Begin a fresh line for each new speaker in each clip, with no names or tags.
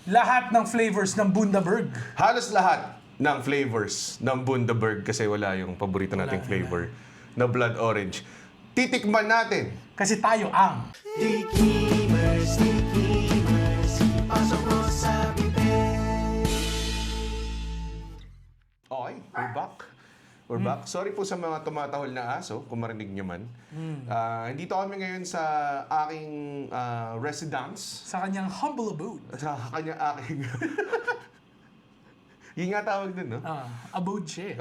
Lahat ng flavors ng Bundaberg.
Halos lahat ng flavors ng Bundaberg kasi wala yung paborito nating flavor na blood orange. Titikman natin.
Kasi tayo ang...
Tikimers, pasok mo sa bibig.
Okay, we're back. We're back. Sorry po sa mga tumatahol na aso, kung marinig nyo man. Dito kami ngayon sa aking residence.
Sa kanyang humble abode.
Sa aking... Yun nga tawag dun, no?
Abode siya eh.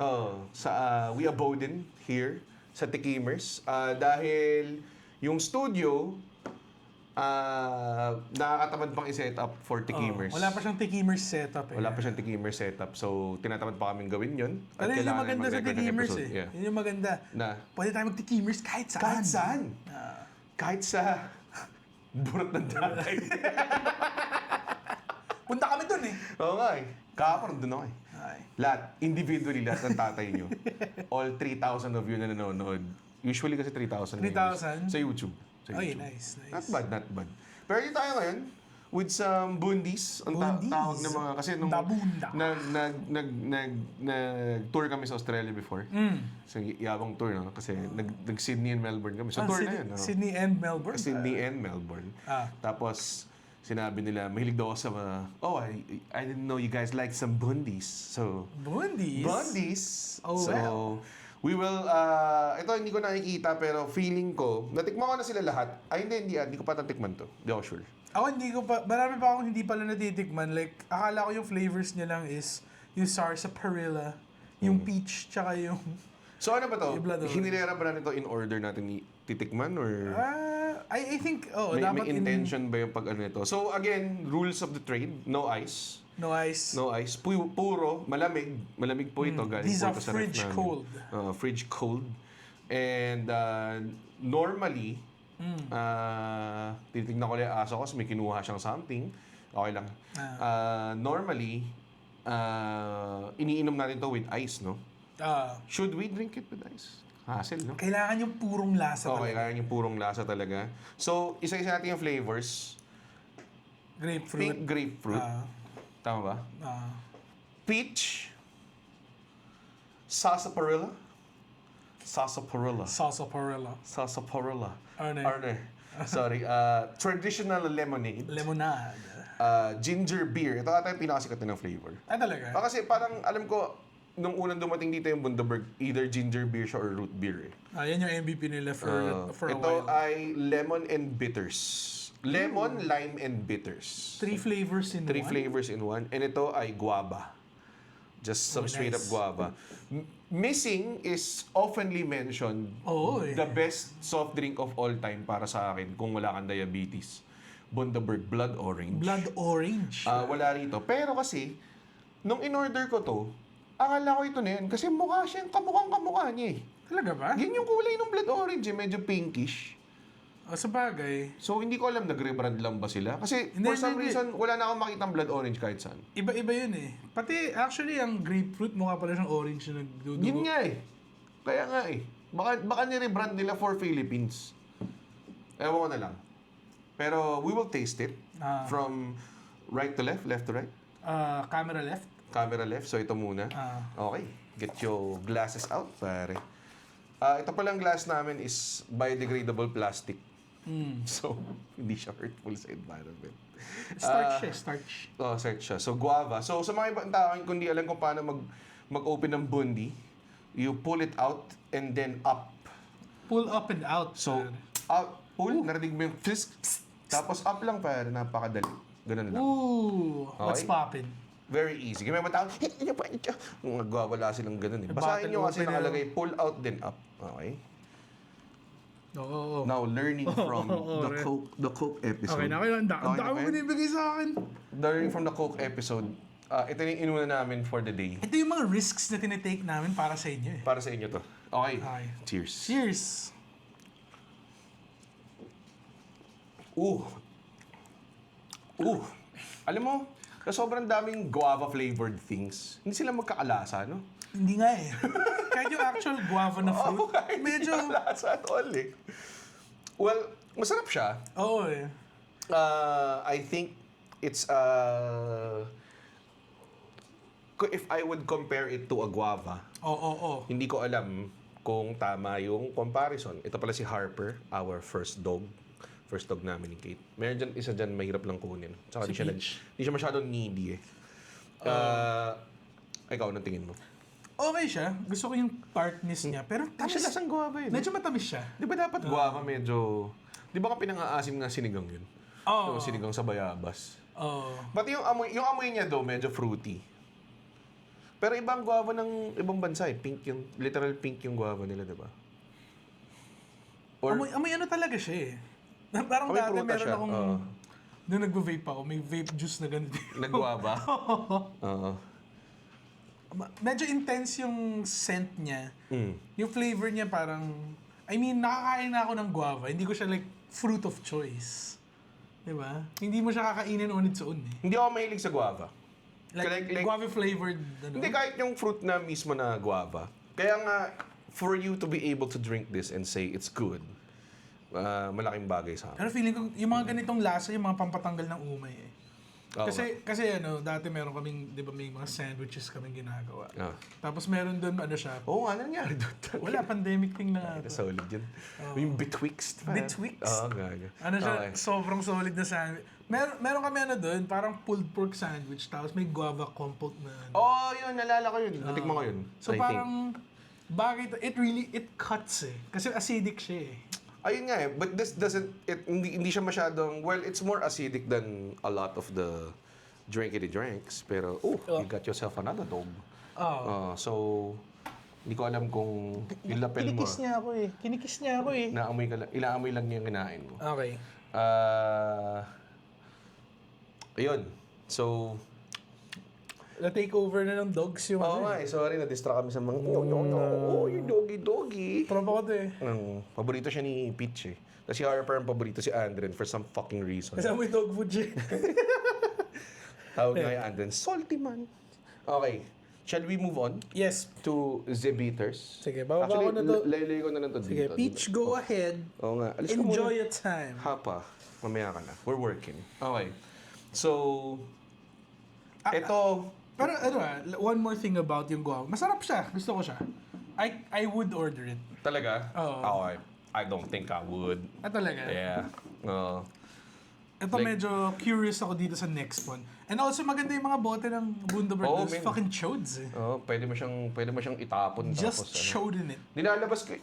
We abode in here sa Tikimers. Dahil yung studio, nakakatamad pang i-set up for Tikimers.
Wala pa siyang Tikimers setup eh.
Wala pa siyang Tikimers setup. So, tinatamad pa kaming gawin yun.
Pero yun yung maganda sa Tikimers eh.
Yeah.
Yun yung maganda.
Na,
Pwede tayo mag-Tikimers kahit saan.
kahit saan. Kahit sa burot ng tatay.
Punta kami dun eh.
Oo nga eh. Kahapon, doon ako eh.
Ay.
Lahat, individually, lahat ng tatay nyo. All 3,000 of you na nanonood. Usually kasi 3,000.
3,000?
Sa YouTube. Sa
Ay,
YouTube.
nice.
Not bad, not bad. Pero dito tayo ngayon with some bundies. Ang
Bundies?
tawag ng mga, kasi nung
Dabunda.
nag-tour kami sa Australia before. So, yabang tour, no? Kasi nag-Sydney and Melbourne kami. So, tour na yun. No?
Sydney and Melbourne.
Sydney and Melbourne. Tapos, sinabi nila, mahilig daw ako sa mga, I didn't know you guys like some bundies. So,
Bundies?
bundies.
Oh,
so,
well.
we will, ito hindi ko nakikita, pero feeling ko, natikman ko na sila lahat. Ay, hindi ko pa natikman to. Hindi ako sure.
Ako hindi ko pa, marami pa akong hindi pala natitikman. Like, akala ko yung flavors niya lang is yung sarsaparilla, yung peach, tsaka yung...
So, ano ba to?
Yung blood orange.
Hinilera ba na ito in order natin titikman or...
I think,
may
dapat
intention ba yung pag ano ito? So, again, rules of the trade, no ice.
No ice.
No ice. Puro, malamig. Malamig po ito. Galing
These
po
are
ito sa ref
fridge
namin.
cold.
Fridge cold. And normally, titignan ko lang yung aso ko kasi may kinuha siyang something. Okay lang. Normally, iniinom natin to with ice, no? Should we drink it with ice? Hassle, no?
Kailangan yung purong lasa
Okay,
talaga.
kaya yung purong lasa talaga. So, isa-isa natin yung flavors.
Grapefruit.
Pink grapefruit. Tama ba? Peach. Sarsaparilla. Sarsaparilla.
Sarsaparilla.
Arne. Sorry. Traditional lemonade.
Lemonade.
Ginger beer. Ito ata yung pinakasikat ng flavor.
Talaga?
Kasi parang alam ko, nung unang dumating dito yung Bundaberg, either ginger beer siya or root beer.
Yan yung MVP nila for a
Ito
while.
ay lemon and bitters. Lemon, lime, and bitters.
3 flavors in
Three
one?
flavors in one. And ito ay guava. Just some straight up
nice.
guava. Missing is oftenly mentioned the best soft drink of all time para sa akin kung wala kang diabetes. Bundaberg Blood Orange.
Blood orange.
Wala rito. Pero kasi, nung in-order ko to, akala ko ito na yun. Kasi mukha siyang kamukha niya eh.
Talaga ba?
Yan yung kulay ng blood orange eh. Medyo pinkish.
Sa bagay.
So, hindi ko alam nag-rebrand lang ba sila. Kasi,
Hindi,
for some
hindi.
reason, wala na akong makitang blood orange kahit saan.
Iba-iba yun eh. Pati actually ang grapefruit mukha pala siyang orange na nagdudugo.
Yun nga eh. Kaya nga eh. Baka ni-rebrand nila for Philippines. Ewan ko na lang. Pero, we will taste it. From right to left, left to right.
Camera left.
Camera left. So, ito muna. Okay. Get your glasses out, pare. Ito palang glass namin is biodegradable plastic. So, hindi siya hurtful sa environment.
Starch siya, starch.
Starch siya. So, guava. So, sa mga ibang tao, kung di alam kung paano mag-open ng bundi, you pull it out and then up.
Pull up and out.
So, up, pull, narinig mo yung fisk, tapos up lang pare, napakadali. Ganun lang.
Ooh, what's
Okay.
poppin'?
Very easy. Kaya may matawag, wala silang ganun eh. Basahin nyo kasi
opener.
nakalagay, pull out then up. Okay?
Oo.
Now, learning from the Coke episode.
Okay, ang dami
Okay,
mo binibigay sa akin.
Learning from the Coke episode, ito yung inuna namin for the day.
Ito yung mga risks na tinitake namin para sa inyo eh.
Para sa inyo to. Okay.
Okay.
Cheers.
Cheers!
Alam mo, sa sobrang daming guava flavored things, hindi sila magkakalasa, no?
Hindi nga eh. Kahit yung actual guava na fruit, medyo...
Hindi kalasa at all eh. Well, masarap siya.
Oo eh.
I think it's if I would compare it to a guava, hindi ko alam kung tama yung comparison. Ito pala si Harper, our first dog. First dog namin ni Kate. Meron dyan, isa dyan, mahirap lang kunin. Tsaka
Si Peach.
di siya masyadong needy eh. Ikaw, anong tingin mo?
Okay siya. Gusto ko yung tartness niya. Pero
Kasi
tamis.
lasang guava yun.
Medyo matamis siya.
Di ba dapat guava medyo... Di ba ka pinang-aasim nga sinigang yun?
Oo.
Yung sinigang sa bayabas.
Oo.
But yung amoy niya do medyo fruity. Pero ibang guava ng ibang bansa eh. Pink yung, literal pink yung guava nila, di ba? Or,
Amoy ano talaga siya eh. Parang
Amoy
dati
prutas
meron
siya,
akong...
oo.
Nung nagvo-vape ako, may vape juice na ganito.
nagguava? Oo.
Medyo intense yung scent niya.
Mm.
Yung flavor niya parang... I mean, nakakain na ako ng guava. Hindi ko siya like fruit of choice. Diba? Hindi mo siya kakainin on its own eh.
Hindi ako mahilig sa guava.
Like
Like-
guava flavored. Ano?
Hindi, kahit yung fruit na mismo na guava. Kaya nga, for you to be able to drink this and say it's good, malaking bagay sa akin.
Pero feeling ko, yung mga ganitong lasa, yung mga pampatanggal ng umay eh.
Oo
Kasi ano, dati meron kaming, di ba may mga sandwiches kaming ginagawa.
nga.
Tapos meron doon ano siya,
Oo nga, nangyari doon.
wala, pandemic thing na nga.
Solid yun. Yung betwixt.
Betwixt?
Oo, nga.
Ano siya,
Okay.
sobrang solid na sandwich. Meron kami ano doon, parang pulled pork sandwich, tapos may guava compote na ano.
Oh, yun, nalala ko yun. Natikman ko yun.
So
I think.
parang, bagay to, it cuts eh. Kasi acidic siya eh.
Ayun nga eh, but this doesn't, hindi siya masyadong, well, it's more acidic than a lot of the drinkity drinks. Pero, you got yourself another dog. So, hindi ko alam kung ilapel mo.
Kinikis niya ako eh.
Naamoy ka lang, ilang amoy lang yung kinain mo.
Okay.
Ayun. So,
Na-take over na ng dogs yung
nga eh, sorry, na-distract kami sa mga, oh, yung doggy.
Tropa ko to eh.
Paborito siya ni Peach eh. Tapos si Harper ang paborito si Andren for some fucking reason.
Kasi may dog food siya.
Tawag nga yung Andren, salty man. Okay. Shall we move on
Yes.
to the beaters?
Sige, bababa
Actually,
ko na to.
laylay ko na lang to
Sige,
dito.
Peach, go ahead.
Oo nga. Alis ka
Enjoy
muna.
your time.
Hapa. Mamaya ka na. We're working. Okay. So, ito,
Pero ano one more thing about yung guava. Masarap siya. Gusto ko siya. I would order it.
talaga?
Oo.
Okay. I don't think I would.
Talaga.
Yeah.
Ito
Like-
medyo curious ako dito sa next one. And also maganda yung mga bote ng Bundaberg.
Oo,
Those
man.
fucking chodes eh.
Pwede mo siyang itapon
Just
tapos
chode in it.
Nilalabas ko,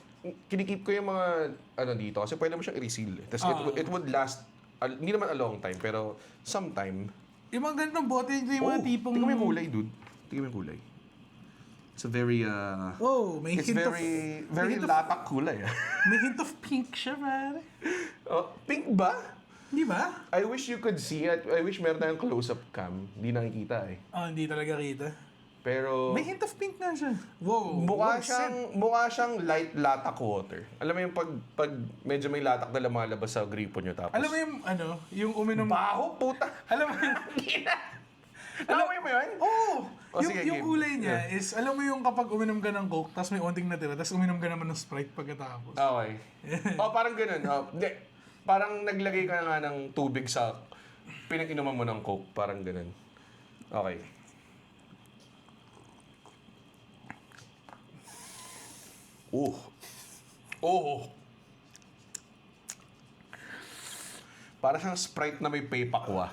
kinikip ko yung mga dito kasi pwede mo siyang i-reseal. Tapos it would last, hindi naman a long time, pero sometime.
Yung mga ganitong bote, ito yung mga tipong...
Tingnan mo yung kulay, dude. Tingnan mo yung kulay. It's a very,
May
it's
hint
very,
of...
very
may hint of-
latak kulay.
May hint of pink siya, pare.
Pink ba?
Di ba?
I wish you could see it. I wish meron tayong close-up cam. Hindi nakikita eh.
Hindi talaga kita.
Pero,
May hint of pink nga siya. Wow.
mukha
Wow,
siyang light latak water. Alam mo yung pag medyo may latak na lumalabas sa gripo nyo tapos...
Alam mo yung yung uminom...
Baho, puta!
Alam mo yung...
Alam mo yun?
Oo!
Oh, sige,
yung
game.
kulay niya is, alam mo yung kapag uminom ka ng Coke, tapos may onting natira, tapos uminom ka naman ng Sprite pagkatapos.
Okay. Parang ganun. Hindi. Parang naglagay ka nga ng tubig sa pinag-inuman mo ng Coke. Parang ganun. Okay. Oh. Parang siyang Sprite na may paypakwa.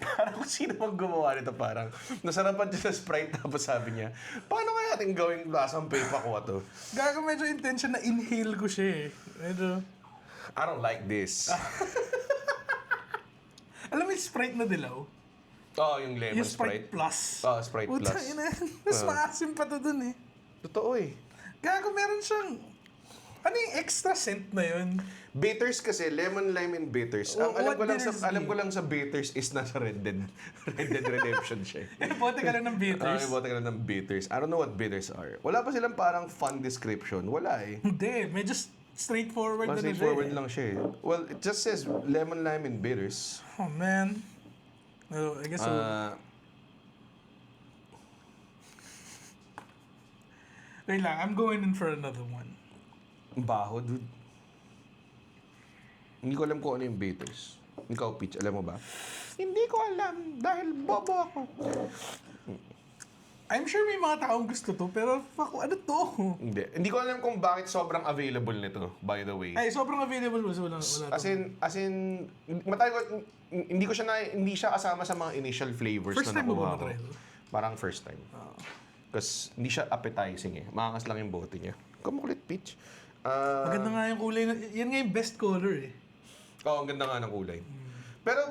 Parang kung sino mang gumawa nito, parang nasarapan siya sa Sprite tapos sabi niya, paano kaya ating gawing lasang paypakwa to?
Gaga medyo intention na inhale ko siya eh. Medyo...
I don't like this.
Alam mo yung Sprite na dilaw?
Yung lemon
Yung Sprite Plus.
Sprite
Puta,
Plus.
ina. Mas maasim pa to dun eh.
Totoo eh.
Gago meron siyang... Ano yung extra scent na yun?
Bitters kasi, lemon, lime, and bitters.
Oh,
Ang
what bitters
alam
mean?
ko lang sa bitters is nasa Red Dead. Red Dead Redemption siya.
Bote ka lang ng bitters.
Bote ka lang ng bitters. I don't know what bitters are. Wala pa silang parang fun description. Wala eh.
Hindi, medyo straightforward na
Straightforward
siya eh.
lang siya eh. Well, it just says lemon, lime, and bitters.
Oh man. I guess so. Wait lang, I'm going in for another one.
Baho, dude. Hindi ko alam kung ano yung bitters. Ikaw, Peach, alam mo ba? Hindi ko alam dahil bobo ako.
I'm sure may mga taong gusto to, pero fuck, ano to?
Hindi ko alam kung bakit sobrang available nito, by the way.
Ay, sobrang available mo. So wala
As in, matay ko, hindi siya kasama sa mga initial flavors
First
na
time mo
nakuha
ba
ko.
matry ito?
Parang first time. Kasi hindi siya appetizing eh. Maangas lang yung bote niya. Kumukulit, Peach.
Maganda nga yung kulay. Yan nga yung best color eh.
Oo, ang ganda nga ng kulay. Pero,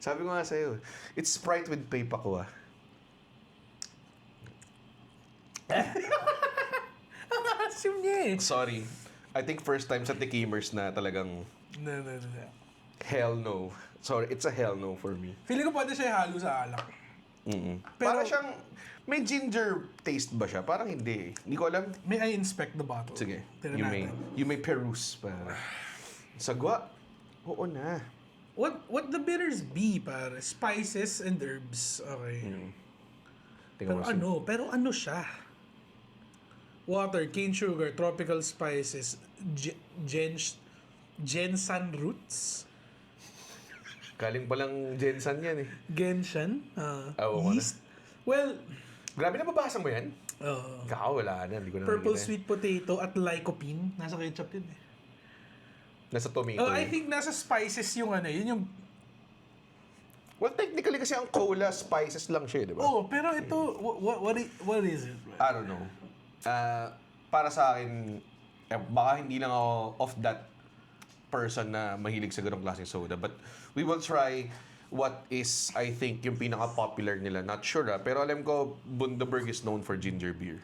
sabi ko nga sa'yo, it's Sprite with Pepakwa.
Ang asim niya eh.
Sorry. I think first time sa Tikimers na talagang
No.
hell no. Sorry, it's a hell no for me.
Feeling ko pwede siya halo sa alak. Pero-
Para siyang, may ginger taste ba siya? Parang hindi eh. Hindi ko alam.
May I inspect the bottle?
Sige,
Tignan natin.
you may peruse para. Sagwa? Oo na.
What the bitters be, pare? Spices and herbs. Okay.
Tingnan
Pero ano siya? Water, cane sugar, tropical spices, Gensan roots,
Galing palang Jensen yan eh.
Genshan,
Oo, wala.
yeast. Well,
Grabe, nababasa mo yan?
uh,
Kako, wala na. Hindi ko na
purple
nakikita.
sweet potato at lycopene. Nasa ketchup yun eh.
Nasa tomato.
I
eh.
think nasa spices yung ano, yun yung...
Well, technically kasi ang cola, spices lang siya, di ba?
Oh, pero ito, what is it?
I don't know. Para sa akin, baka hindi lang ako of that person na mahilig sa ganong klaseng soda. But we will try what is, I think, yung pinaka-popular nila. Not sure pero alam ko, Bundaberg is known for ginger beer.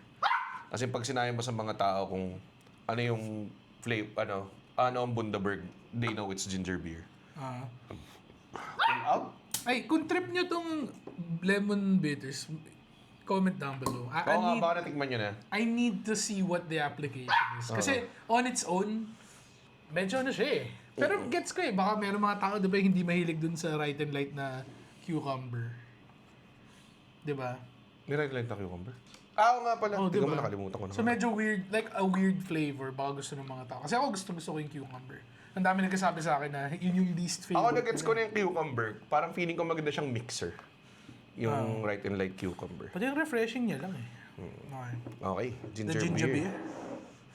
Kasi pag sinabi mo sa mga tao kung ano yung flavor, ano ang Bundaberg, they know it's ginger beer. Out?
Ay, kung trip nyo tong lemon bitters, comment down below.
Oo nga, baka natikman nyo na.
I need to see what the application is. Kasi on its own, medyo ano siya eh. Pero gets ko eh, baka meron mga tao, di ba, hindi mahilig dun sa right and light na cucumber. Di ba?
Nirelate na cucumber? Oo nga pala.
Oh,
Hindi ko
diba?
mo nakalimutan ko na.
So medyo weird, like a weird flavor, baka gusto ng mga tao. Kasi ako gusto ko yung cucumber. Ang dami nagkasabi sa akin na yun yung least favorite.
Ako nag-gets ko na yung cucumber. Parang feeling ko maganda siyang mixer. Yung right and light cucumber.
Pati yung refreshing niya lang eh. Okay.
Okay,
The
ginger,
ginger beer.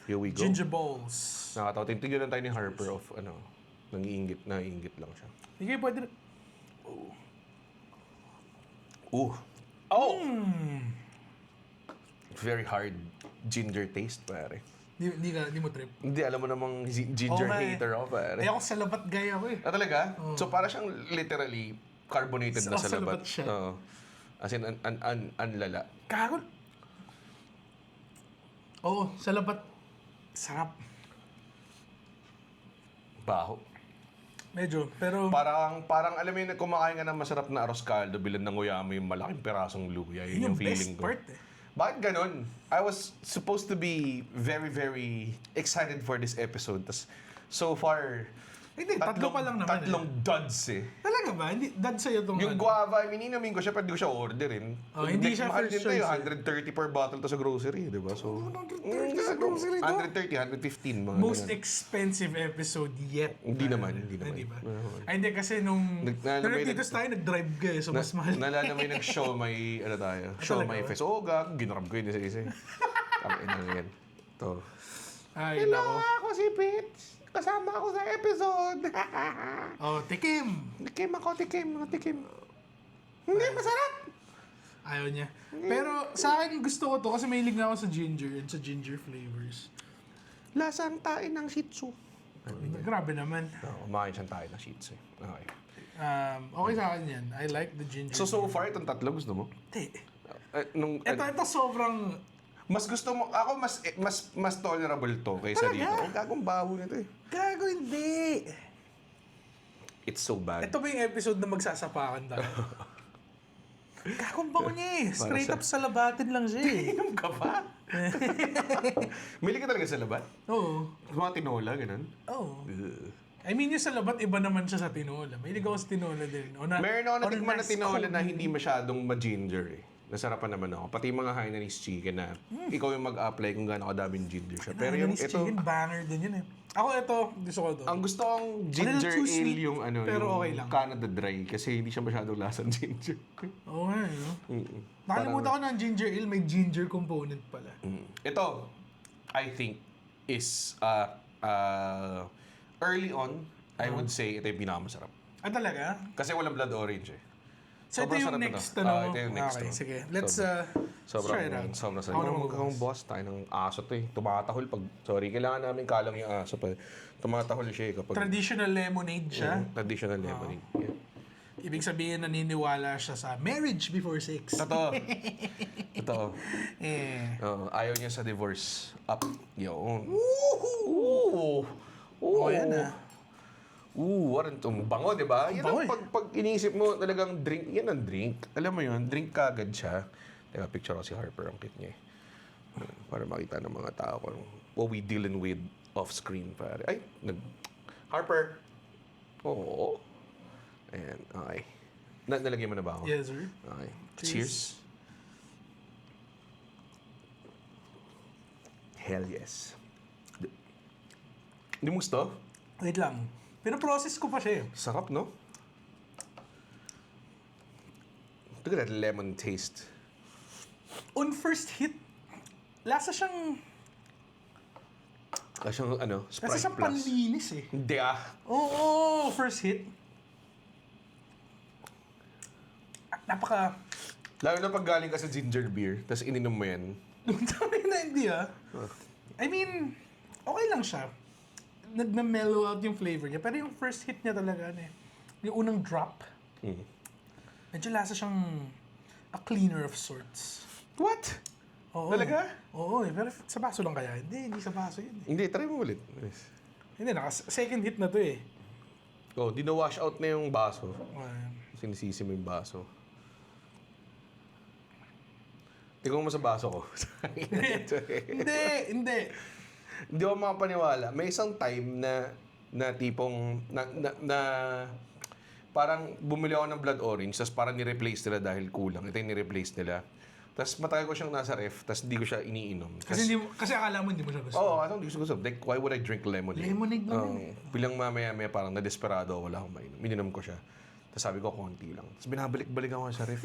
Here we go.
Ginger balls.
Nakatawa. Tingnan lang tayo ni Harper of nangiingit lang siya.
Hindi kayo pwede...
Oh! Very hard ginger taste, pare.
Hindi mo trip.
Hindi, alam mo namang ginger
Oo nga eh.
hater ako, pare.
Eh ako sa labat gaya ko eh.
Ah, talaga? So, para siyang literally carbonated na
So,
sa
salabat
labat.
siya.
Oo. As in, anlala.
Kagon. Oo, sa labat. Sarap.
Baho.
Medyo, pero...
Parang alam mo yun, kumakain ka ng masarap na arroz caldo, bilan ng nguya mo yung malaking perasong luya. Yun yung feeling
best
ko.
part eh.
Bakit ganun? I was supposed to be very, very excited for this episode. Tas, so far,
Hindi, tatlo pa lang naman
tatlong duds eh.
Talaga ba? Hindi, dad sa'yo itong
Yung guava, I mean, inamin ko siya, pero di ko siya orderin.
Oh, hindi siya
mahal
first
din tayo,
choice,
130 per bottle to sa grocery, di ba? So,
130 sa grocery to?
130, 115, mga
Most
ganun.
expensive episode yet.
Hindi naman.
Hindi ba? Ay, hindi kasi nung nagtitos tayo, nag-drive ka eh, so mas mahal.
Nalala may nag-show, may ano tayo, show
talaga
may
ba?
fest. Oo, gag, ginarab ko yun isa-isa. Ang ina yan. Ito.
Ay, nako.
ako si Pitch. Kasama ako sa episode.
Oh, tikim.
Tikim. Hindi, masarap.
Ayaw niya. Pero sa akin gusto ko to kasi mahilig na ako sa ginger and sa ginger flavors.
Lasang tain ng Shih Tzu.
Grabe naman.
Kumain siyang tain ng Shih Tzu. Okay.
Okay sa akin yan. I like the ginger.
So far, itong tatlo gusto mo?
Hindi.
Ito
Sobrang...
mas gusto mo, ako mas tolerable to kaysa
Talaga?
dito. Ang gagong baho nito eh.
Gago, hindi.
It's so bad.
Ito ba yung episode na magsasapakan tayo? Gagong bango niya eh. Straight up sa labatin lang siya eh.
Inom ka pa? Mili ka talaga sa labat?
Oo.
Mga tinola, ganun?
Oo. I mean, yung sa labat, iba naman siya sa tinola. Mahilig ako sa tinola din.
Meron ako natikman na tinola na hindi masyadong ma-ginger eh. nasarapan naman ako. Pati yung mga Hainanese chicken na ikaw yung mag-apply kung gaano kadaming ginger siya. Pero yung
Hainanese
ito,
chicken, banger din yun eh. Ako ito, gusto ko to.
ang gusto kong ginger
too
ale
sweet,
yung ano,
pero
yung
okay lang.
Canada Dry kasi hindi siya masyadong lasang ginger.
Oo nga eh. No? Nakalimutan ko na ang ginger ale, may ginger component pala.
Ito, I think, is early on, I would say ito yung pinakamasarap.
Ah, talaga?
Kasi walang blood orange eh.
So ito
Sobrang
yung
sarap
next,
ito.
ano?
Ito yung next.
Okay,
to.
sige. Let's
Sobrang,
try it out.
sobrang sarap.
Ako naman
Huwag kang boss, tayo ng aso to eh. Tumatahol pag, sorry, kailangan namin kalang yung aso pa. Tumatahol siya eh kapag
Traditional lemonade siya.
traditional lemonade. Yeah.
Ibig sabihin, naniniwala siya sa marriage before sex.
Totoo. Totoo.
Eh.
Ayaw niya sa divorce. Up. Yun. Ooh!
Oh, yan ah.
Ang bango, di ba? Yan
Bango
ang pag iniisip mo talagang drink, yan ang drink. Alam mo yun, drink kagad siya. Teka, picture ko si Harper, ang cute niya eh. Para makita ng mga tao kung what we dealing with off-screen, pare. Ay, Harper! Oo. Ayan, okay. Nalagyan mo na ba ako?
Yes, sir.
Okay.
Cheers.
Cheers. Hell yes. Hindi mo gusto?
Wait lang. Pinaprocess ko pa siya eh.
Sarap, no? Look at that lemon taste.
On first hit, lasa siyang
Kasi yung ano, Sprite
lasa siyang
Plus.
panlinis eh.
Hindi ah.
Oo, first hit. Napaka...
Lalo na pag galing ka sa ginger beer, tapos ininom mo yan.
Dami na hindi ah. I mean, okay lang siya. Nagme-mellow out yung flavor niya. Pero yung first hit niya talaga, ano eh. Yung unang drop, medyo lasa siyang a cleaner of sorts.
What?
Oo.
Talaga?
Oo eh. Pero sa baso lang kaya? Hindi sa baso yun eh.
Hindi, try mo ulit. Yes.
Hindi, second hit na to eh.
Oh, dina-wash out na yung baso.
Ayan.
Sinisisi mo yung baso. Tingnan mo sa baso ko.
Hindi.
Hindi ako makapaniwala. May isang time na tipong na parang bumili ako ng blood orange tapos parang ni-replace nila dahil kulang. Ito yung ni-replace nila. Tapos matagal ko siyang nasa ref tapos hindi ko siya iniinom.
Kasi akala mo hindi mo siya gusto.
Oo, I hindi ko gusto. Like, why would I drink lemonade?
Lemonade naman
Bilang mamaya-maya parang na-desperado ako, wala akong mainom. Ininom ko siya. Tapos sabi ko, konti lang. Tapos binabalik-balik ako sa ref.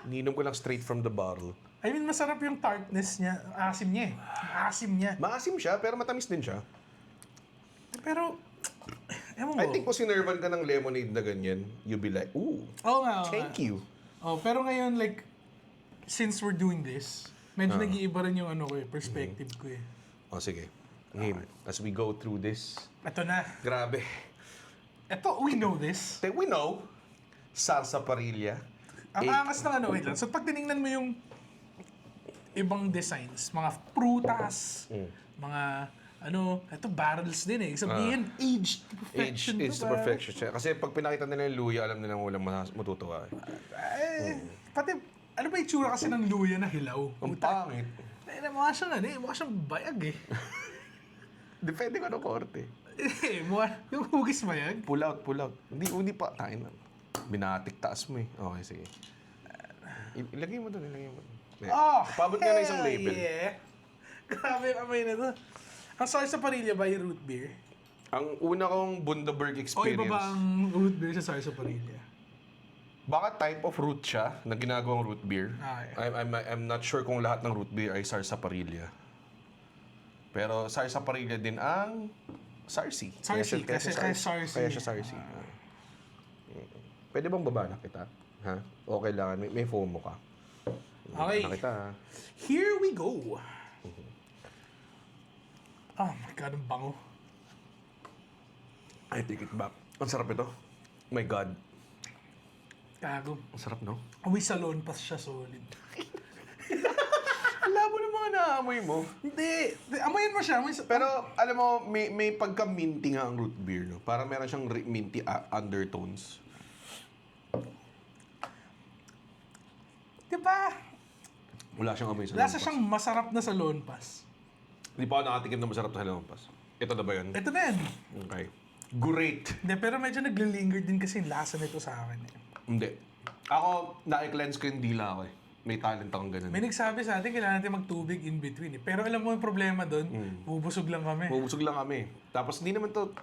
Iniinom ko lang straight from the bottle.
I mean, masarap yung tartness niya. Asim niya eh. Asim niya.
Maasim siya, pero matamis din siya.
Pero, ewan
I
mo.
think kung sinervan ka ng lemonade na ganyan, you'll be like, ooh,
Oo nga.
thank you.
Oh, pero ngayon, like, since we're doing this, medyo nag-iiba rin yung ano ko eh, perspective ko eh.
O sige. Game. As we go through this,
Ito na.
grabe.
Ito, we know this.
We know, sarsaparilla.
Ang angas ng ano, wait lang. So, pag tinignan mo yung ibang designs, mga prutas, mga ano, ito barrels din eh. Sabihin, aged to perfection.
Age is
to
to
ba?
perfection siya. Kasi pag pinakita nila yung luya, alam nila walang matutuwa.
Pati, ano ba itsura kasi ng luya na hilaw?
Ang pangit.
Eh, mukha siyang ano eh, mukha siyang bayag eh.
Depende ka ng korte.
Yung hugis bayag.
Pull out. Hindi pa. Tain na. Binatik taas mo eh. Okay, sige. Ilagay mo doon.
Oh,
Pabot nga na isang label.
Yeah. Grabe yung amoy na to. Ang sarsaparilla ba yung root beer?
Ang una kong Bundaberg
O
experience.
iba ba ang root beer sa sarsaparilla?
Baka type of root siya na ginagawang root beer. I'm not sure kung lahat ng root beer ay sarsaparilla. Pero sarsaparilla din ang sarsi.
Sarsi, kasi sarsi.
Kaya siya sarsi. Pwede bang baba na kita? Ha? Okay lang. May FOMO ka.
Okay.
Nakita ha.
Here we go. Oh my God, ang bango.
I take it back. Ang sarap ito. Oh my God.
Gago.
Ang sarap, no?
Amoy salon pa siya solid.
Ang labo ng mga naamoy mo.
Hindi. Amoyin mo siya.
Pero, alam mo, may pagka-minty nga ang root beer, no? Parang meron siyang minty undertones.
Diba?
Wala siyang amoy sa
Lasa
lampas.
siyang masarap na salon pas.
Hindi pa ako nakatikim na masarap sa lampas. Ito na ba yun?
Ito na yan.
Okay. Great.
Hindi, pero medyo naglilinger din kasi yung lasa nito sa akin. Eh.
Hindi. Ako, na-cleanse ko yung dila ko eh. may talent akong ganun.
May nagsabi sa atin, kailangan natin magtubig in between eh. Pero alam mo yung problema doon, bubusog lang kami.
Bubusog lang kami. Tapos hindi naman to,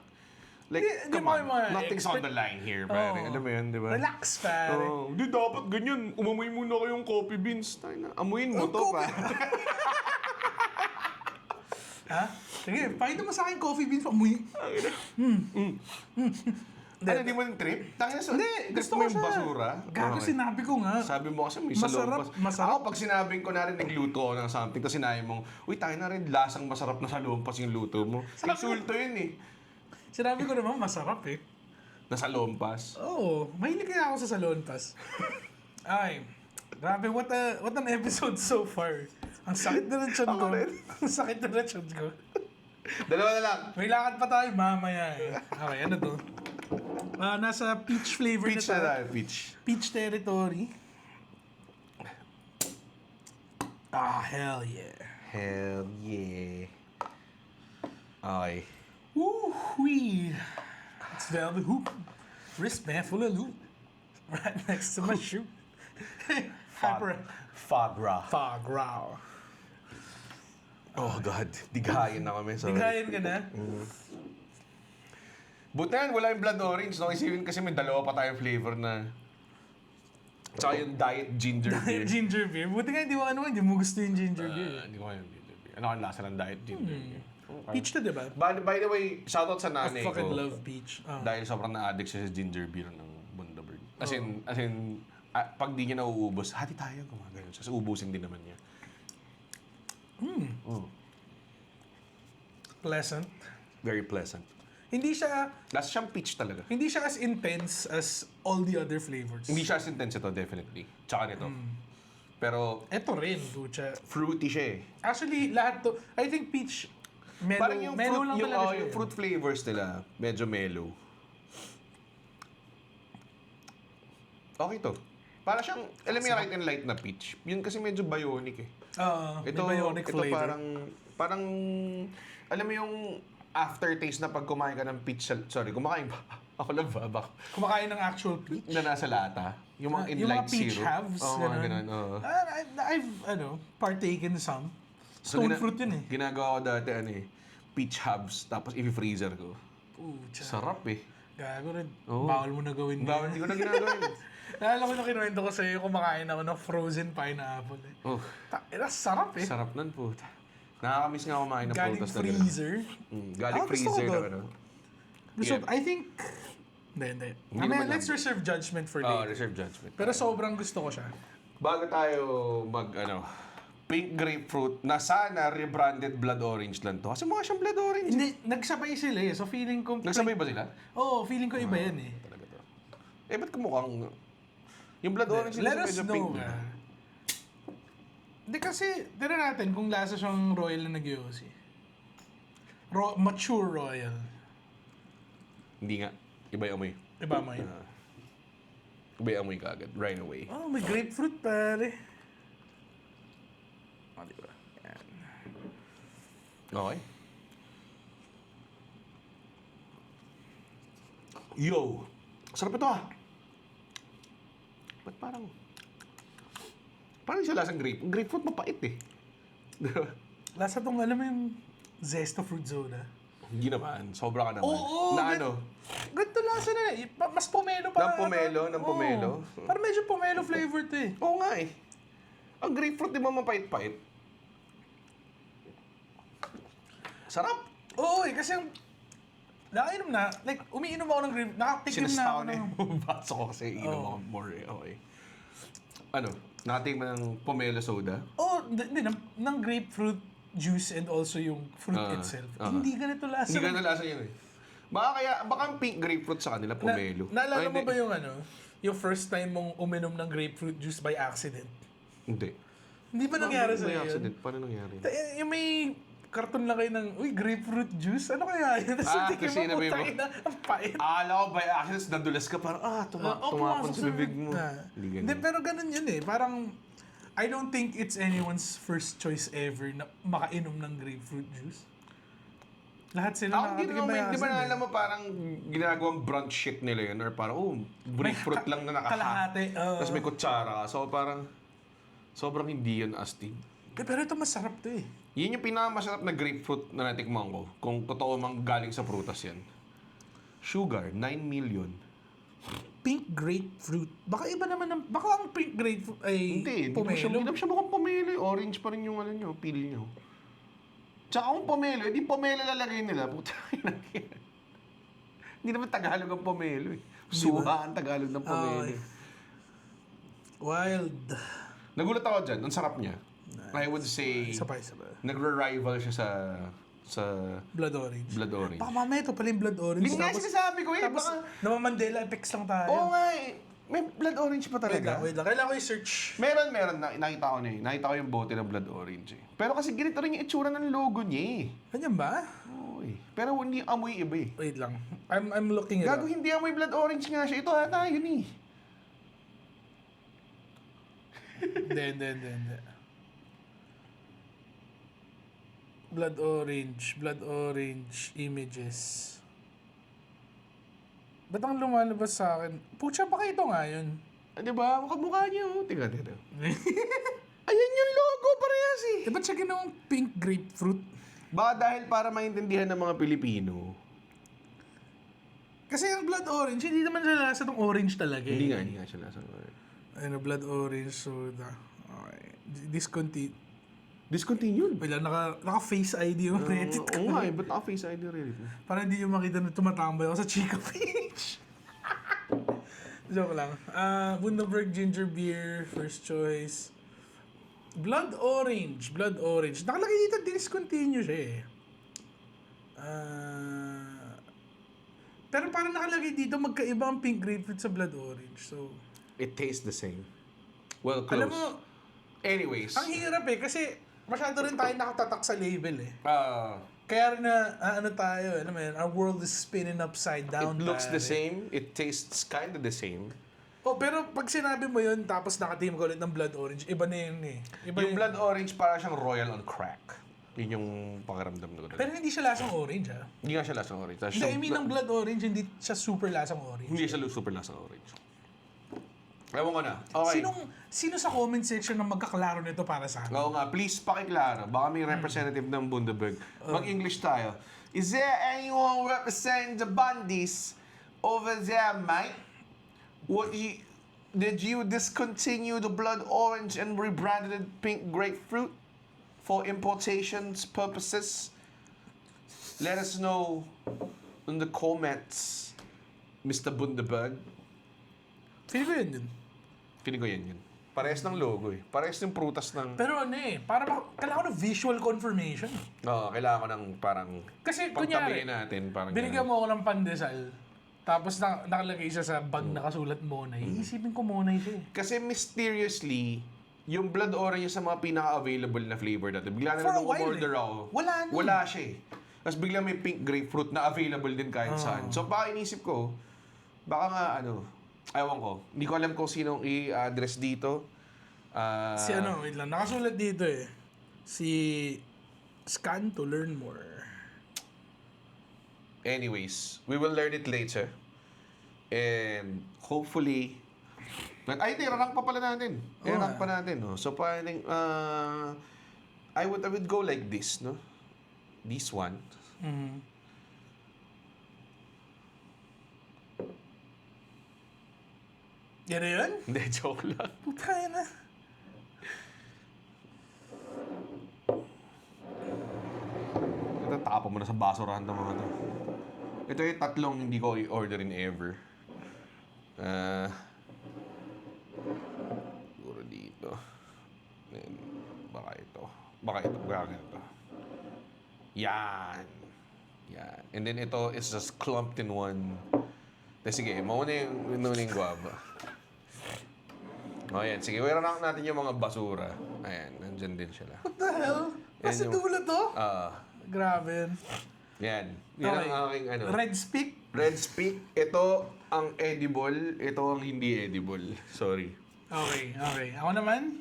like,
Hindi
come
mo
on,
yung mga
nothing's on the line here, pare. Alam mo yun, di ba?
Relax, pare.
Hindi dapat ganyan. Umamoy muna kayong coffee beans. Tayo na. Amuin mo to,
coffee-
pare.
Ha? Sige, pakita mo sa akin coffee beans. Amoy.
Ano, di mo yung trip? Tangina sa
Hindi,
trip
gusto
mo
ko
yung
siya.
basura?
Gago,
Okay.
sinabi ko nga.
Sabi mo kasi may
Masarap,
salompas.
masarap.
Ako, pag sinabing ko na rin nagluto ako ng something, tapos sinabi mong, uy, tayo na rin, lasang masarap na salompas yung luto mo. Insulto yun eh.
Sinabi ko naman, masarap eh.
Na salompas.
Oo, mahilig kaya ako sa salon pass. Ay, grabe, what an episode so far. Ang sakit na ng tiyan ko.
Ako rin.
Ang sakit na ng tiyan ko.
Dalawa na lang.
May lakad pa tayo mamaya eh. Okay, ano to? Nasa peach flavor
Peach
na
na
tayo.
tayo, peach.
Peach territory. Hell yeah.
Hell yeah. Okay.
Woo-wee. It's velvet hoop. Wristband full of loot. Right next to my shoe. Hyper.
Fagra.
Fog row.
Oh God, digayan na kami. Sorry.
Tigayan ka na?
Buti yan, wala yung blood orange. No? Isipin kasi may dalawa pa tayong flavor na... Tsaka yung diet ginger beer.
Ginger beer. Buti nga hindi mo gusto yung ginger beer.
Hindi ko yung ginger beer. Ano ang lasa ng diet ginger beer?
Peach to, diba?
By the way, shoutout sa
I
nanay
fucking
ko.
love peach.
Dahil sobrang na-addict siya sa ginger beer ng Bundaberg. As in, pag di niya nauubos, hati tayo, gumagano siya. So, ubusin din naman niya.
Pleasant.
Very pleasant.
Hindi siya
Lasa siyang peach talaga.
as intense as all the other flavors.
Hindi siya as intense ito, definitely. Tsaka nito. Pero,
Ito rin, ducha.
fruity siya eh.
Actually, lahat to, I think peach, mellow,
Parang yung
mellow
fruit,
lang
yung,
talaga siya.
yung fruit flavors nila, medyo mellow. Okay to. Para siyang, alam mo yung light and light na peach. Yun kasi medyo bionic eh.
May bionic
ito
flavor.
parang, alam mo yung aftertaste na pag kumain ka ng peach, kumakain ba? Ako lang ba?
Kumakain ng actual peach.
Na nasa lata. Yung mga
Yung
inline
mga peach
syrup.
halves,
Oo, mga
ganun.
ganun. Oo.
I've partaken some. Stone fruit yun eh.
Ginagawa ko dati, peach halves, tapos i-freezer ko.
Pucha.
Sarap eh.
Gago rin.
Oo.
Bawal mo na gawin
Bawal, hindi ko na ginagawa yun.
Naalala ko na kinuwento ko sa'yo, kumakain ako ng frozen pineapple eh.
Oh,
Sarap eh.
sarap nun po. Nakakamiss nga kumain ng
Galing
prutas na
freezer.
Galing
Gusto ko
freezer
to.
na ano.
Gusto,
Yeah.
I think... Hindi.
Hindi naman
Let's reserve judgment for
Oh,
later.
reserve judgment.
Pero sobrang gusto ko siya.
Bago tayo pink grapefruit na sana rebranded blood orange lang to. Kasi mukha siyang blood orange.
Hindi, nagsabay sila eh. So feeling ko...
Nagsabay ba sila?
Oo, feeling ko iba yan eh.
Talaga to. Ba't kumukhang... Yung blood orange
Let
nila
us
medyo
know.
pink na.
Hindi kasi, tira natin kung lasa siyang royal na nag-Yossi. Mature royal.
Hindi nga. Iba yung amoy.
Iba mo yun.
Iba yung amoy kaagad. Right away.
Oh, may grapefruit pare. Oh, di ba? Yan.
Okay. Yo! Sarap ito ah! Ba't parang... Parang siya lasang grapefruit mapait eh.
Lasa tong, alam mo yung zesto fruit soda?
Hindi naman. Sobra ka naman.
Oo,
na
gan-
ano?
Ganito lasa na eh. Mas pomelo pa.
Ng pomelo, ng pomelo.
Oo. Parang medyo pomelo flavor to eh.
Oo nga eh. Ang grapefruit di ba mapait-pait? Sarap!
Oo eh, kasi yung... Nakainom na, like, umiinom ako ng grape, nakatikim na
Sinasta
ako
ko na
ng...
yung baso ko kasi inom ako more eh. Okay. Ano? Nakating mo ng pomelo soda?
Oh, hindi, ng grapefruit juice and also yung fruit itself. Hindi ganito lasa.
Hindi ganun lasa yun eh. Baka ang pink grapefruit sa kanila, pomelo.
Naalala
Ay,
mo
hindi.
ba yung first time mong uminom ng grapefruit juice by accident?
Hindi.
Hindi ba nangyari sa
May
yun?
accident. Paano nangyari?
Yung may karton lang kayo ng, uy, grapefruit juice? Ano kaya yun? Tapos tikim
kasi
mo,
inabi mo.
putang ina, ang pait.
Akala ko by accident, nadulas ka parang, tumapon sa bibig mo. Hindi
Hindi,
ganun.
pero ganun yun eh. Parang, I don't think it's anyone's first choice ever na makainom ng grapefruit juice. Lahat sila
Ako, di
nakatikim by
ba
accident.
naalala mo parang ginagawang brunch shit nila yun or parang, grapefruit lang na
kalahati,
Tapos may kutsara ka. So parang, Sobrang hindi yun astig.
Pero ito masarap to eh.
Yun yung pinakamasarap na grapefruit na natikman ko. Kung totoo mang galing sa prutas yan. Sugar, 9 million.
Pink grapefruit. Baka iba naman ng... Baka ang pink grapefruit ay
Hindi
pomelo.
naman siya mukhang pomelo. Orange pa rin yung ano nyo, peel nyo. Tsaka kung pomelo, hindi pomelo lalagay nila. Puta, hindi naman Tagalog ang pomelo eh. Suha ang Tagalog ng pomelo.
Wild.
Nagulat ako dyan, ang sarap niya. I would say,
Isa pa.
nagre-rival siya sa
Blood orange.
blood orange.
Baka mamaya ito pala yung blood orange.
Hindi nga sinasabi ko eh.
Tapos,
Baka,
Mandela effects lang tayo.
oo nga eh. May blood orange pa talaga.
Wait lang. Kailangan ko i-search.
Meron. Nakita ko na eh. Nakita ko yung bote ng blood orange eh. Pero kasi ganito rin yung itsura ng logo niya eh.
Ganyan ba?
Oo eh. Pero hindi amoy iba eh.
Wait lang. I'm looking it up.
Gago, hindi amoy blood orange nga siya. Ito ata, yun eh.
Hindi. Blood orange images. Ba't ang lumalabas sa akin? Pucha, baka ito nga yun.
Ah, diba? Makamukha niya oh. Tingnan. Ayan yung logo, parehas eh.
Ba't siya ginawang pink grapefruit?
Baka dahil para maintindihan ng mga Pilipino.
Kasi ang blood orange, hindi naman siya lasa ng orange talaga eh.
Hindi nga siya nasa.
Blood orange soda. Okay.
Discontinued.
Wala, naka-face ID yung Reddit ko.
Oo nga eh, ba't naka-face ID Reddit mo?
Para hindi nyo makita na tumatambay ako sa Chica page. Joke lang. Bundaberg Ginger Beer, first choice. Blood orange. Nakalagay dito, discontinue siya eh. Pero parang nakalagay dito, magkaiba ang pink grapefruit sa blood orange. So,
It tastes the same. Well, close.
alam mo,
Anyways.
ang hirap eh, kasi masyado rin tayo nakatatak sa label eh.
Uh,
Kaya rin na, ano tayo, alam mo yun, our world is spinning upside down.
it looks the
pare.
same. It tastes kind of the same.
Oh, pero pag sinabi mo yun, tapos nakatim ka ulit ng blood orange, iba na yun eh. Iba
Yung
yun.
blood orange para siyang royal on crack. Yun yung pakiramdam ko.
Pero hindi siya lasang orange ah.
Hindi nga siya lasang orange.
Hindi, I mean, ang blood orange, hindi siya super lasang orange.
Hindi siya super lasang orange. Ewan ko na. Okay.
Sino sa comment section na magkaklaro nito para sa akin?
Oo nga, please pakiklaro. Baka may representative ng Bundaberg. Mag-English tayo. Is there anyone representing the Bundys over there, mate? Did you discontinue the blood orange and rebranded it pink grapefruit for importations purposes? Let us know in the comments, Mr. Bundaberg.
Feeling ko yun.
Feeling ko yan. Parehas ng logo eh. Parehas ng prutas ng...
Pero ano eh, kailangan ko ng visual confirmation.
Oo, kailangan ko ng parang...
Kasi kunyari,
pagtabihin natin, parang...
binigyan mo ako ng pandesal, tapos nakalagay siya sa bag nakasulat Monay. Iisipin ko Monay siya eh.
Kasi mysteriously, yung blood orange sa mga pinaka-available na flavor natin. Bigla na
For a
nung
while
order
eh.
ako.
Wala na.
Wala siya eh. Tapos biglang may pink grapefruit na available din kahit saan. So baka inisip ko, baka nga ewan ko. Hindi ko alam kung sinong i-address dito.
Wait lang, nakasulat dito eh. Si Scan to learn more.
Anyways, we will learn it later. And hopefully, rank pa pala natin. Rank pa natin, no? So, parang, I would go like this, no? This one.
Mm-hmm. Yan na yun?
Hindi, joke lang.
Putay na.
Ito, tapon mo na sa basurahan ng mga to. Ito yung tatlong hindi ko i-orderin ever. Siguro dito. Then, baka ito. Baka ganito. Yan. And then ito is just clumped in one. Sige, mauna yung guava. O yan, sige, rank natin yung mga basura. Ayan, nandyan din sila.
What the hell? Nasa
yung-
dulo to? Grabe.
Yan. Yan ang aking
Red Speak?
Red Speak. Ito ang edible. Ito ang hindi edible. Sorry.
Okay. Ako naman?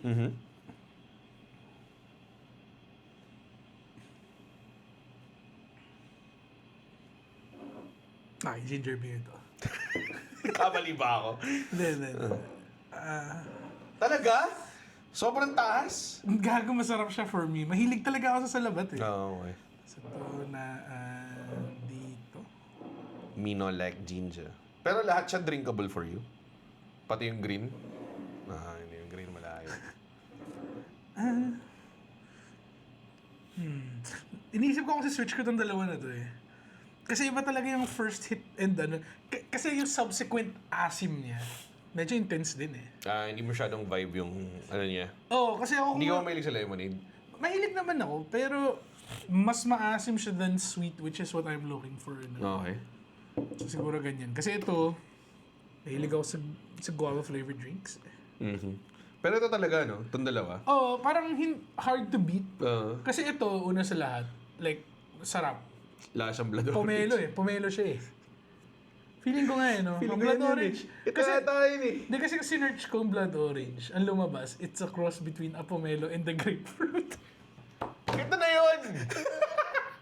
Ay, ginger beer to.
Kamali ba ako?
Hindi.
Talaga? Sobrang taas.
Gago, masarap siya for me. Mahilig talaga ako sa salabat eh.
Okay.
So, ito na dito.
Mino like ginger. Pero lahat siya drinkable for you. Pati yung green. Hindi yung green malayo.
Iniisip ko kasi switch ko tong dalawa na to eh. Kasi iba talaga yung first hit and ano. Kasi yung subsequent asim niya, medyo intense din eh.
Hindi masyadong vibe yung ano niya.
Oo, kasi ako...
Hindi ko mahilig sa lemonade.
Mahilig naman ako, pero mas maasim siya than sweet, which is what I'm looking for. No?
Okay.
So siguro ganyan. Kasi ito, mahilig ako sa guava flavored drinks.
Pero ito talaga, no? Itong dalawa.
Oo, parang hard to beat.
Uh,
Kasi ito, una sa lahat, like, sarap.
Lasang blood orange.
Pomelo eh. Pomelo siya eh. Feeling ko nga eh, no?
Feeling
Ang
ko
blood
yun
orange.
eh. Ito na tayo eh.
Hindi kasi sinerch ko ang blood orange. Ang lumabas, it's a cross between a pomelo and the grapefruit.
Ito na yun!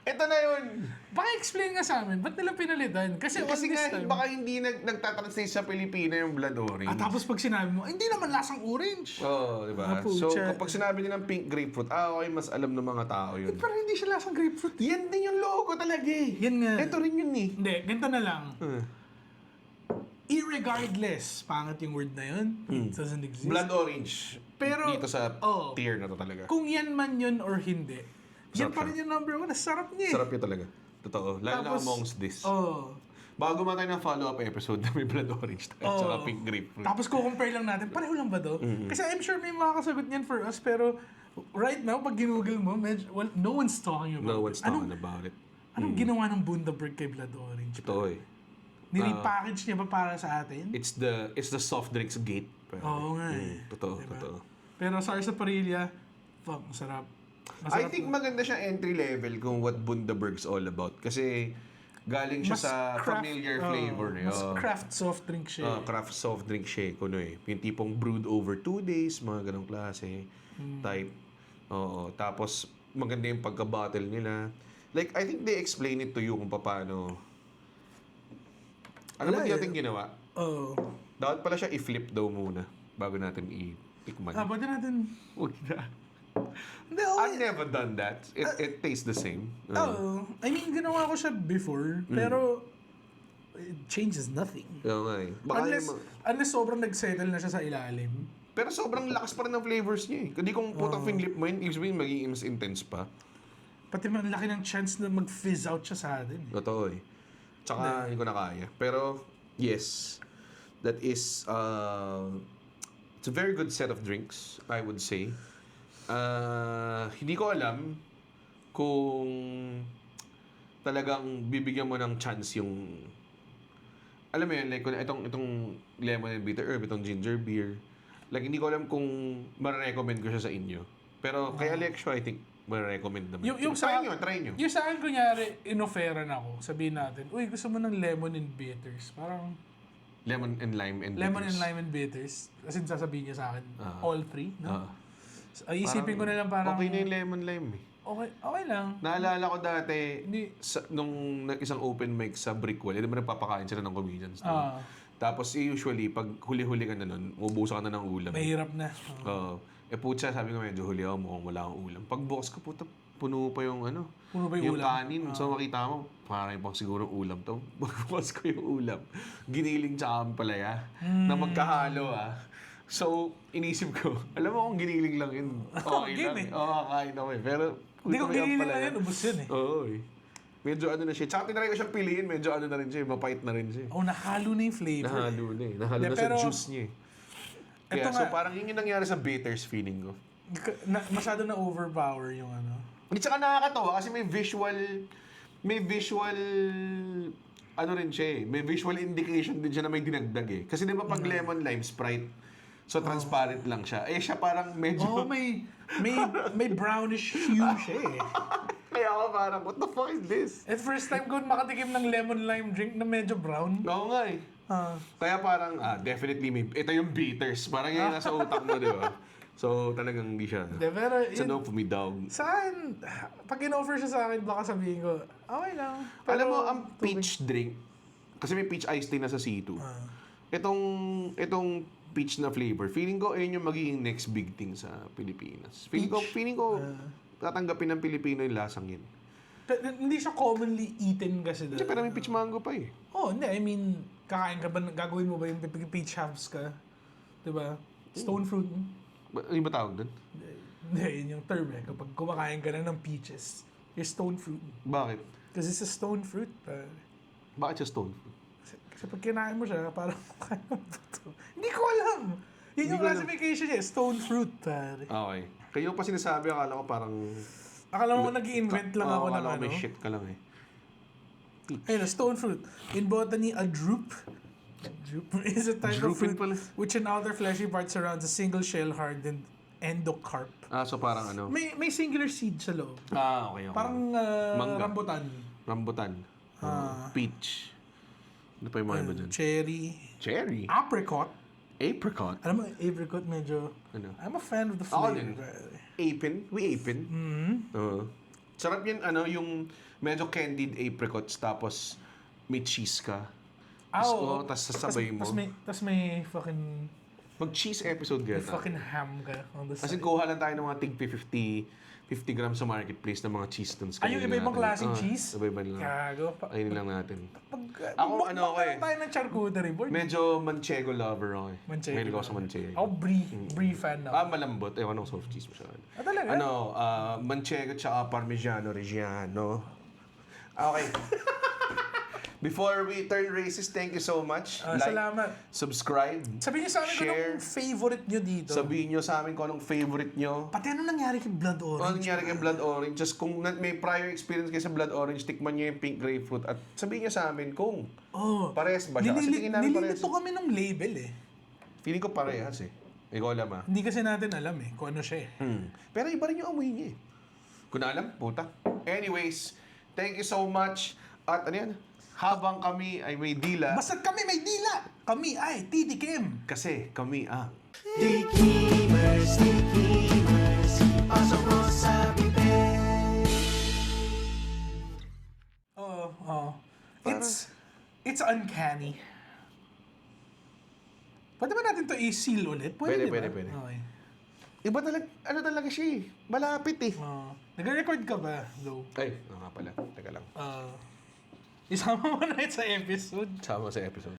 Ito na yun!
Baka explain nga sa amin, ba't nila pinalitan? Kasi all
Kasi
this
nga,
time...
baka hindi nagtatranslate sa Pilipino yung blood orange.
tapos pag sinabi mo, hindi naman lasang orange.
Oo, di ba?
Pucha.
So, kapag sinabi nilang pink grapefruit, okay, mas alam ng mga tao yun.
Pero hindi siya lasang grapefruit.
Yan din yung logo talaga eh.
Yan nga.
Ito rin yun eh.
Hindi, ganito na lang. Irregardless, pangat yung word na yun. It doesn't exist.
Blood orange.
Pero,
dito sa
oh.
tier na to talaga.
Kung yan man yun or hindi, yan
Sarap
pa rin yung number one. Sarap niya eh.
Sarap yun talaga. Totoo. Lalo na
Tapos,
amongst this.
Oh.
Bago gumawa tayo ng follow-up episode na may blood orange tayo
Oh.
tsaka pink grapefruit.
Tapos compare lang natin, pareho lang ba to? Kasi I'm sure may makakasagot niyan for us, pero right now, pag ginugol mo, no one's talking about
No one's
it.
talking about it.
Anong ginawa ng Bundaberg kay Blood Orange?
Totoo eh.
Nirepackage niya ba para sa atin?
It's the soft drinks gate.
Oo nga eh.
Totoo,
Diba?
totoo.
Pero Sarsaparilla, fuck, masarap.
I think maganda siyang entry level kung what Bundaberg's all about. Kasi galing siya
Mas
sa
craft-
familiar flavor.
Mas craft soft drink siya.
Craft soft drink shake, ano eh. Yung tipong brewed over 2 days, mga ganong klase. Type. Oo. Tapos, maganda yung pagka-bottle nila. Like, I think they explain it to you kung paano. Ano ba natin ginawa?
Oo.
Dapat pala siya i-flip daw muna bago natin i-tikman.
Pwede natin...
Huwag na.
Hindi, okay.
I've never done that. It tastes the same.
Oo. I mean, ginawa ko siya before, pero it changes nothing.
Oo nga eh. Baka
Unless sobrang nag-settle na siya sa ilalim.
pero sobrang lakas pa rin ng flavors niya eh. Hindi kung putang finlip mo yun, ibig sabihin magiging mas intense pa.
Pati man laki ng chance na mag-fizz out siya sa atin.
Totoo eh. Tsaka hindi ko na kaya. Pero, yes. That is, it's a very good set of drinks, I would say. Hindi ko alam kung talagang bibigyan mo ng chance yung alam mo yun, like itong lemon and bitter herb, itong ginger beer, like hindi ko alam kung ma-recommend ko siya sa inyo. Pero kay Alexio, I think ma-recommend naman. Try nyo.
Yung sa akin, kunyari, inoferan ako, sabihin natin, uy, gusto mo ng lemon and bitters. Parang,
Lemon and lime and
lemon
bitters.
and lime and bitters. Kasi sasabihin niya sa akin, all three, no?
Ah.
So, isipin ko na lang parang,
Okay na yung lemon lime eh.
okay lang.
Naalala ko dati,
Hindi.
nung isang open mic sa Brickwell, di ba nagpapakain sila ng comedians? No?
Ah.
Tapos usually, pag huli-huli ka na nun, ubusan ka na ng ulam.
Mahirap na.
Putsa, sabi ko medyo huli ako, mukhang wala akong ulam. Pag bukas ko, puta, puno pa yung ano.
Puno pa yung ulam?
kanin. So makita mo, parang pang siguro ulam to. Pagbukas ko yung ulam. Giniling tsaka ang palaya. Na magkahalo So, inisip ko, alam mo kung giniling lang yun. Okay lang.
Game eh.
Kakain ako eh. Pero,
Hindi ko
may ang
giniling na
palaya.
yun, ubos yun eh.
Oo eh. Medyo ano na siya. Tsaka tinry ko siyang piliin, medyo ano na rin siya. Mapait na rin siya.
Nahalo na yung flavor.
Nahalo na eh. Nahalo
De,
na
pero,
sa juice niya eh. Kaya,
eto
so
nga,
parang yun yung nangyari sa bitters feeling ko.
masyado na overpower yung ano.
Hindi tsaka nakakatawa kasi may visual ano rin siya eh. May visual indication din siya na may dinagdag eh. Kasi di ba pag lemon lime Sprite, so transparent lang siya. Eh siya parang medyo...
may brownish hue siya eh.
Kaya ako parang, what the fuck is this?
At first time ko makatikim ng lemon lime drink na medyo brown.
Oo nga eh. Kaya parang, definitely ito yung bitters. Parang yung nasa utak mo, di ba? So, talagang hindi siya.
Pero
It's a no for me, dog.
saan? Pag in-offer siya sa akin, baka sabihin ko, okay lang. Pero,
Alam mo, ang peach drink, kasi may peach iced tea na sa C2. Itong peach na flavor. Feeling ko, ayun yung magiging next big thing sa Pilipinas. Feeling ko, tatanggapin ng Pilipino yung lasang yun.
Pero, hindi siya commonly eaten kasi doon.
Pero may peach mango pa eh.
Oh, hindi. I mean, kakain ka ba, gagawin mo ba yung peach halves ka? Diba? Stone fruit.
Ano ba tawag doon?
Hindi, yun yung term eh. Kapag kumakain ka na ng peaches, you're stone fruit.
Bakit?
Because it's a stone fruit.
Bakit siya stone fruit?
Kasi pag kinain mo siya, parang kaya mo to. Hindi ko alam. Yun yung classification niya, stone fruit. Pare.
Okay. Kayo pa sinasabi, akala ko parang...
Akala mo nag-i-invent lang ako ng
akala ko
ano?
may shit ka lang eh.
Ayun, a stone fruit. In botany, a drupe is a type of fruit
pala.
which in outer fleshy part surrounds a single shell hardened endocarp.
So parang ano?
May singular seed sa loob.
Okay.
Parang
Mangga.
rambutan.
Rambutan. Peach. Ano pa yung mga iba dyan? Cherry.
Apricot.
Apricot.
Alam mo, apricot medyo...
Ano?
I'm a fan of the
Ako
flavor.
din. Apin. We apin. Sarap yun, yung medyo candied apricots, tapos may cheese ka. Tapos sasabay mo.
Tapos may fucking...
Mag-cheese episode
May
gata.
fucking ham ka on the
Kasi
side.
kuha lang tayo ng mga tig 50 grams sa marketplace ng mga cheese doon.
Yung iba-ibang klaseng cheese?
Iba-iba lang.
Gago.
Ayun lang natin.
Ako,
ako eh.
tayo ng charcuterie board.
Medyo manchego lover ako eh.
Manchego
Mahilig ako sa manchego.
Ako brie fan na.
Malambot. Ewan ako soft cheese masyado.
Talaga?
Manchego tsaka Parmigiano Reggiano. Okay. Before we turn racist, thank you so much.
Salamat.
Subscribe,
Sabihin niyo sa amin kung
share.
anong favorite niyo dito.
Sabihin nyo sa amin kung anong favorite nyo.
Pati ano nangyari kay Blood
Ano
Orange?
nangyari kay Blood Orange? Just kung may prior experience kayo sa Blood Orange, tikman nyo yung pink grapefruit at sabihin nyo sa amin kung parehas ba siya. Kasi tingin namin parehas.
Nililito kami ng label eh.
Feeling ko parehas eh. Ikaw alam ah.
Hindi kasi natin alam eh kung ano siya eh.
Pero iba rin yung amoy niya eh. Kung na alam, puta. Anyways, thank you so much. At ano yan? Habang kami ay may dila,
Basta't kami may dila. Kami ay titikim.
kasi kami ang
Tikimers, tikimers, pasok mo sa bibig.
Oo. It's uncanny. Pwede ba natin to i-seal ulit?
Pwede,
Pwede.
pwede.
Okay.
iba talaga, ano talaga siya eh. Malapit eh.
Nag-record ka ba, though?
Ay, nga pala. Teka lang.
Isama mo na sa episode.
Sama sa episode.